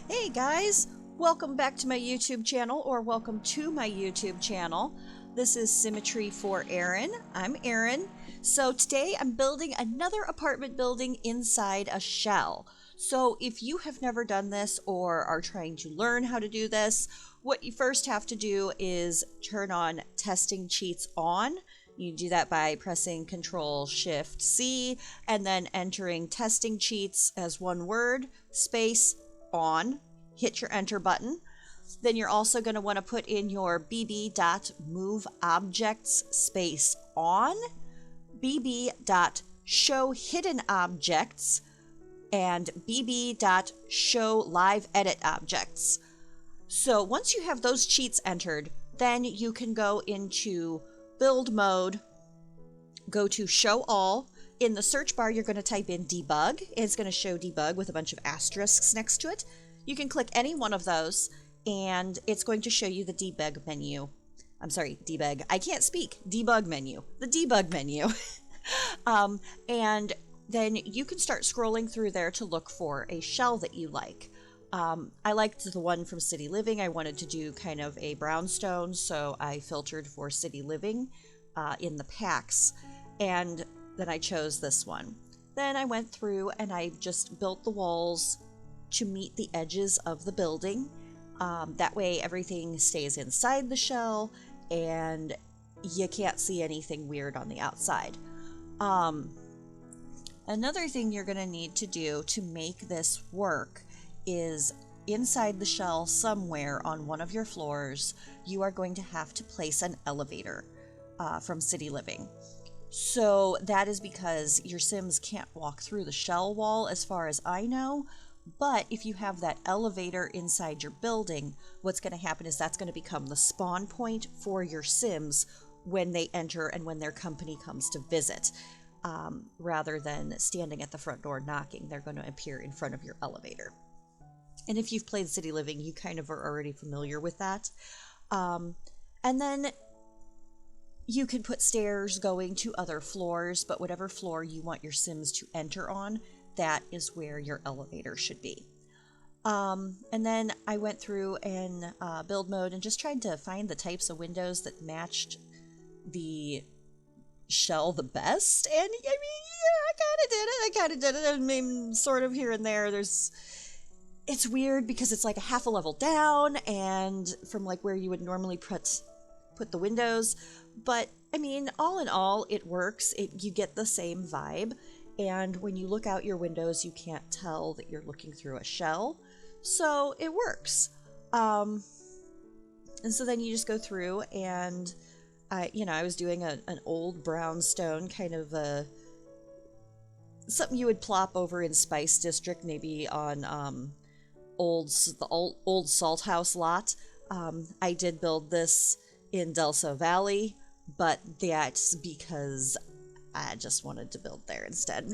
Hey guys, welcome back to my YouTube channel, or welcome to my YouTube channel. This is Symmetry for Erin. I'm Erin. So today I'm building another apartment building inside a shell. So if you have never done this or are trying to learn how to do this, what you first have to do is turn on testing cheats on. You do that by pressing Control Shift C and then entering testing cheats as one word, space, on, hit your enter button. Then you're also going to want to put in your bb.moveObjects space on, bb.showHiddenObjects, and bb.showLiveEditObjects. So once you have those cheats entered, then you can go into build mode, go to show all. In the search bar, you're going to type in debug. It's going to show debug with a bunch of asterisks next to it. You can click any one of those, and it's going to show you the debug menu. I'm sorry, debug. I can't speak. Debug menu. The debug menu. And then you can start scrolling through there to look for a shell that you like. I liked the one from City Living. I wanted to do kind of a brownstone, so I filtered for City Living in the packs. And then I chose this one. Then I went through and I just built the walls to meet the edges of the building. That way everything stays inside the shell and you can't see anything weird on the outside. Another thing you're going to need to do to make this work is inside the shell somewhere on one of your floors, you are going to have to place an elevator from City Living. So that is because your Sims can't walk through the shell wall as far as I know, but if you have that elevator inside your building, what's going to happen is that's going to become the spawn point for your Sims when they enter and when their company comes to visit. Rather than standing at the front door knocking, they're going to appear in front of your elevator. And if you've played City Living, you kind of are already familiar with that. And then you can put stairs going to other floors, but whatever floor you want your Sims to enter on, that is where your elevator should be. And then I went through and build mode and just tried to find the types of windows that matched the shell the best. And I mean, yeah, I kind of did it. I mean, sort of here and there. It's weird because it's like a half a level down and from like where you would normally put the windows. But I mean, all in all, it works. You get the same vibe. And when you look out your windows, you can't tell that you're looking through a shell. So it works. And so then you just go through and I was doing an old brownstone, kind of something you would plop over in Spice District, maybe on the old Salt House lot. I did build this in Delsa Valley, but that's because I just wanted to build there instead.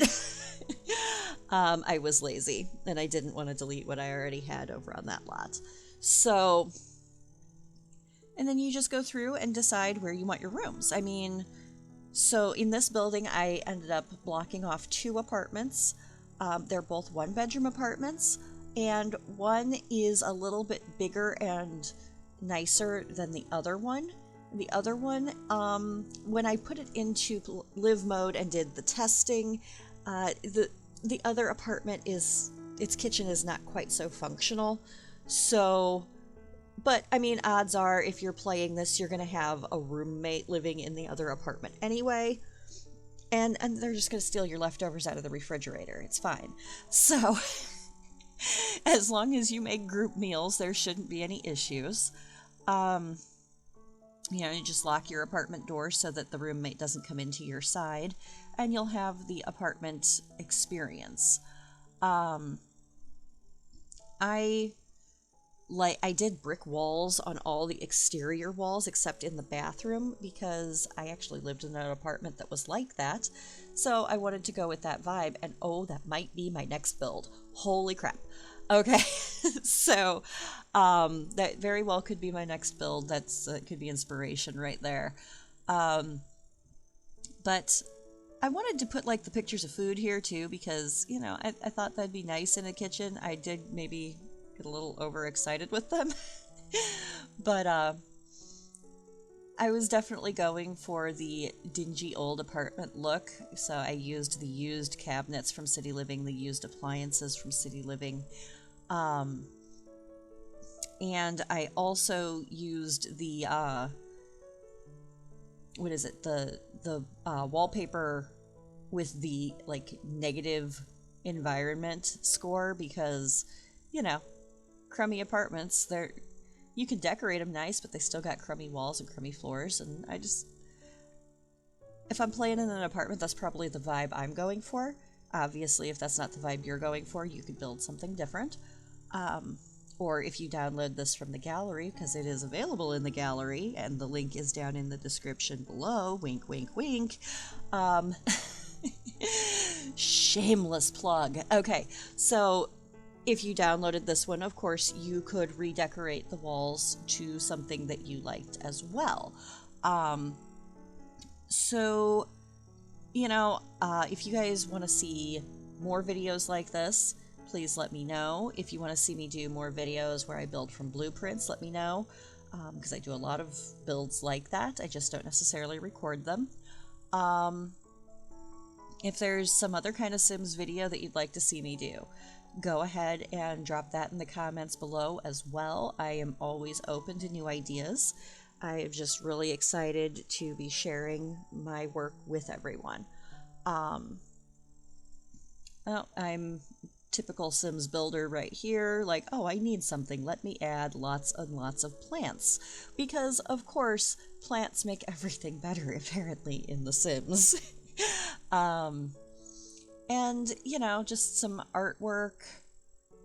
I was lazy and I didn't want to delete what I already had over on that lot. So, and then you just go through and decide where you want your rooms. I mean, so in this building, I ended up blocking off 2 apartments. They're both 1-bedroom apartments, and one is a little bit bigger and nicer than the other one. The other one, when I put it into live mode and did the testing, the other apartment its kitchen is not quite so functional. So, but I mean, odds are if you're playing this, you're going to have a roommate living in the other apartment anyway. And they're just going to steal your leftovers out of the refrigerator. It's fine. So, as long as you make group meals, there shouldn't be any issues. You just lock your apartment door so that the roommate doesn't come into your side, and you'll have the apartment experience. I did brick walls on all the exterior walls except in the bathroom because I actually lived in an apartment that was like that. So I wanted to go with that vibe, and oh, that might be my next build. Holy crap. Okay, so that very well could be my next build. That could be inspiration right there. But I wanted to put like the pictures of food here too because, I thought that'd be nice in a kitchen. I did maybe get a little overexcited with them. But I was definitely going for the dingy old apartment look, so I used the used cabinets from City Living, the used appliances from City Living, and I also used the what is it, the wallpaper with the like negative environment score, because you know, crummy apartments, they're, you can decorate them nice, but they still got crummy walls and crummy floors. And I just, if I'm playing in an apartment, that's probably the vibe I'm going for. Obviously, if that's not the vibe you're going for, you could build something different. Or if you download this from the gallery, because it is available in the gallery, and the link is down in the description below, wink, wink, wink. Shameless plug. Okay, so if you downloaded this one, of course, you could redecorate the walls to something that you liked as well. So, you know, if you guys want to see more videos like this, please let me know. If you want to see me do more videos where I build from blueprints, let me know, because I do a lot of builds like that. I just don't necessarily record them. If there's some other kind of Sims video that you'd like to see me do, go ahead and drop that in the comments below as well. I am always open to new ideas. I am just really excited to be sharing my work with everyone. Well, I'm typical Sims builder right here, like, oh, I need something, let me add lots and lots of plants, because of course plants make everything better apparently in The Sims. And you know, just some artwork,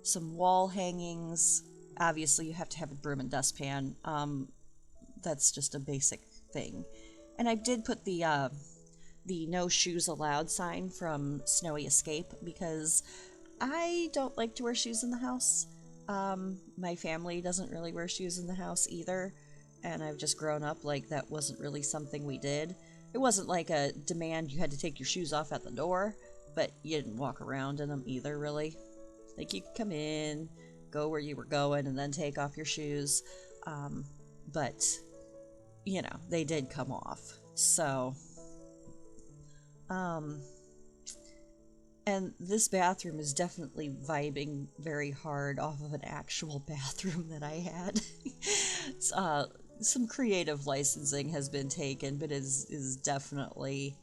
some wall hangings. Obviously you have to have a broom and dustpan. That's just a basic thing. And I did put the no shoes allowed sign from Snowy Escape, because I don't like to wear shoes in the house. My family doesn't really wear shoes in the house either, and I've just grown up like that wasn't really something we did. It wasn't like a demand you had to take your shoes off at the door, but you didn't walk around in them either, really. Like, you could come in, go where you were going, and then take off your shoes. But, you know, they did come off. So, and this bathroom is definitely vibing very hard off of an actual bathroom that I had. Some creative licensing has been taken, but is definitely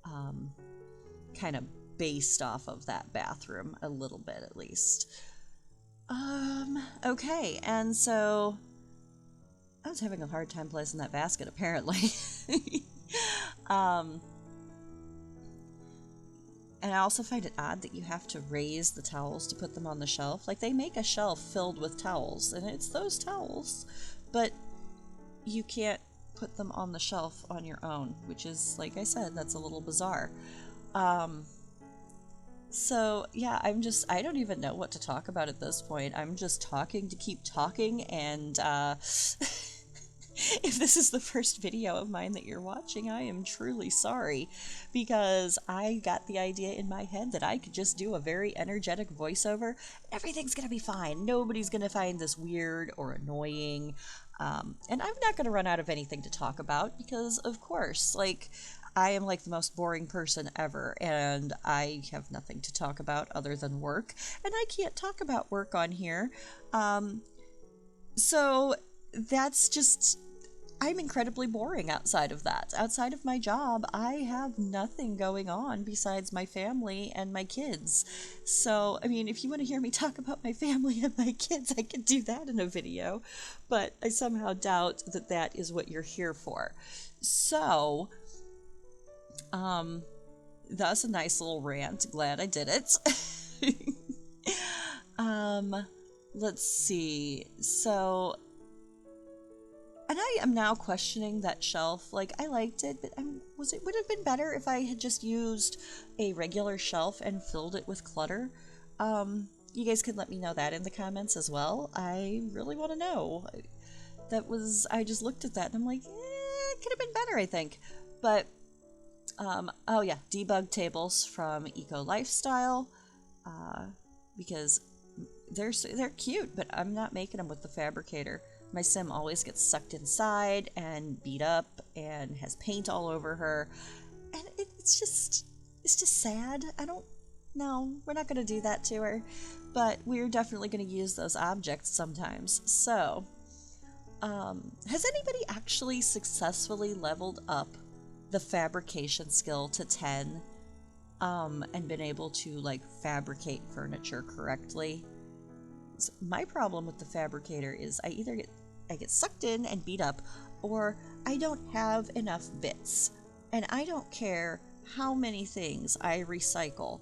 kind of based off of that bathroom a little bit, at least. Okay, and so I was having a hard time placing that basket, apparently. And I also find it odd that you have to raise the towels to put them on the shelf. Like, they make a shelf filled with towels, and it's those towels, but you can't put them on the shelf on your own, which is, like I said, that's a little bizarre. So yeah, I don't even know what to talk about at this point. I'm just talking to keep talking, and if this is the first video of mine that you're watching, I am truly sorry, because I got the idea in my head that I could just do a very energetic voiceover. Everything's gonna be fine. Nobody's gonna find this weird or annoying. And I'm not gonna run out of anything to talk about, because of course, like, I am like the most boring person ever, and I have nothing to talk about other than work, and I can't talk about work on here. So that's just, I'm incredibly boring outside of that. Outside of my job, I have nothing going on besides my family and my kids. So, I mean, if you want to hear me talk about my family and my kids, I could do that in a video, but I somehow doubt that that is what you're here for. So, that's a nice little rant. Glad I did it. Let's see. So, and I am now questioning that shelf. Like, I liked it, but would it have been better if I had just used a regular shelf and filled it with clutter? You guys can let me know that in the comments as well. I really want to know. I just looked at that and I'm like, it could have been better, I think. But, oh yeah, debug tables from Eco Lifestyle, because they're cute, but I'm not making them with the fabricator. My sim always gets sucked inside and beat up and has paint all over her, and it's just sad. I don't No, we're not going to do that to her, but we're definitely going to use those objects sometimes. So, has anybody actually successfully leveled up the fabrication skill to 10, and been able to like fabricate furniture correctly? So my problem with the fabricator is I get sucked in and beat up, or I don't have enough bits. And I don't care how many things I recycle,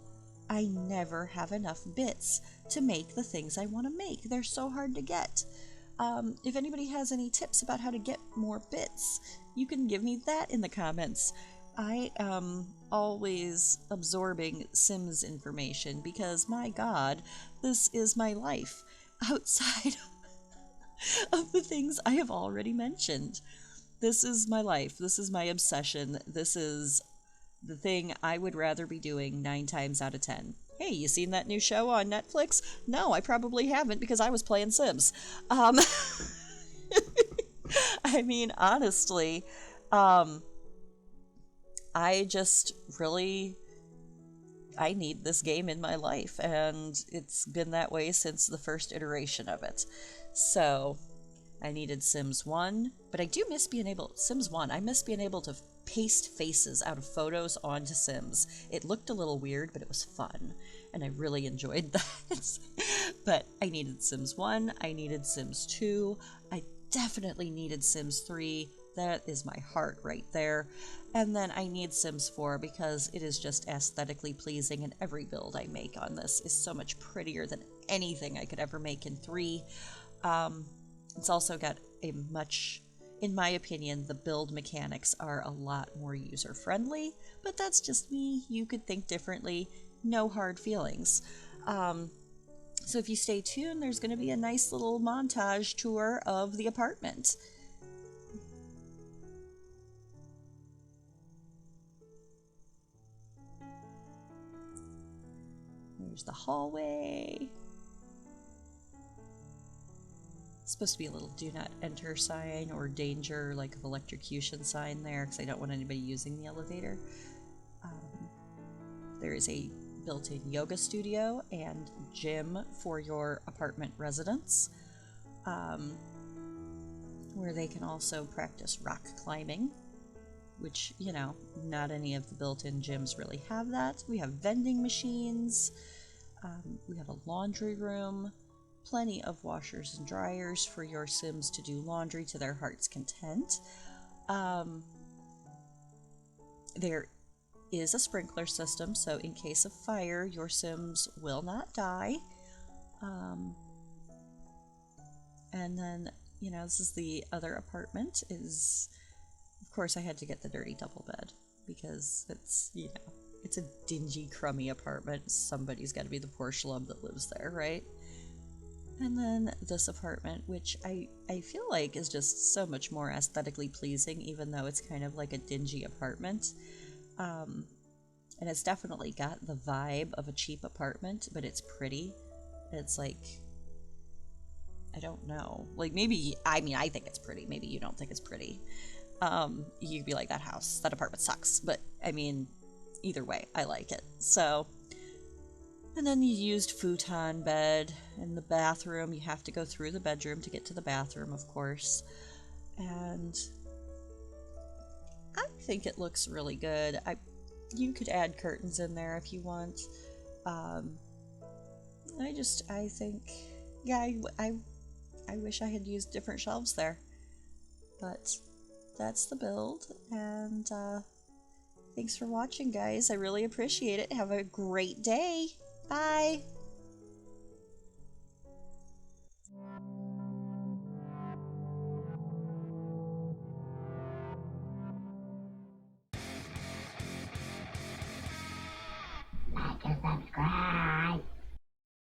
I never have enough bits to make the things I want to make. They're so hard to get. If anybody has any tips about how to get more bits, you can give me that in the comments. I am always absorbing Sims information because, my God, this is my life outside of the things I have already mentioned. This is my life. This is my obsession. This is the thing I would rather be doing 9 times out of 10. Hey, you seen that new show on Netflix? No, I probably haven't because I was playing Sims. I mean, honestly, I just really I need this game in my life, and it's been that way since the first iteration of it. So, I needed Sims 1, but I do miss being able Sims 1. I miss being able to paste faces out of photos onto Sims. It looked a little weird, but it was fun, and I really enjoyed that. But I needed Sims 1, I needed Sims 2, I definitely needed Sims 3. That is my heart right there. And then I need Sims 4 because it is just aesthetically pleasing, and every build I make on this is so much prettier than anything I could ever make in 3. It's also got a much, in my opinion, the build mechanics are a lot more user-friendly, but that's just me. You could think differently. No hard feelings. So if you stay tuned, there's going to be a nice little montage tour of the apartment. There's the hallway. It's supposed to be a little do not enter sign or danger, like of electrocution sign there, because I don't want anybody using the elevator. There is a built-in yoga studio and gym for your apartment residents, where they can also practice rock climbing, which, you know, not any of the built-in gyms really have that. We have vending machines. We have a laundry room, plenty of washers and dryers for your Sims to do laundry to their heart's content. There is a sprinkler system, so in case of fire, your Sims will not die. And then, you know, this is the other apartment. Of course, I had to get the dirty double bed because it's, you know, it's a dingy, crummy apartment. Somebody's got to be the poor schlub that lives there, right? And then this apartment, which I feel like is just so much more aesthetically pleasing, even though it's kind of like a dingy apartment. And it's definitely got the vibe of a cheap apartment, but it's pretty. It's like, I don't know. Like, maybe, I mean, I think it's pretty. Maybe you don't think it's pretty. You'd be like, that apartment sucks. But, I mean, either way, I like it. So, and then you used futon bed in the bathroom. You have to go through the bedroom to get to the bathroom, of course. And I think it looks really good. You could add curtains in there if you want. I think, yeah, I wish I had used different shelves there. But that's the build, and thanks for watching, guys. I really appreciate it. Have a great day. Bye.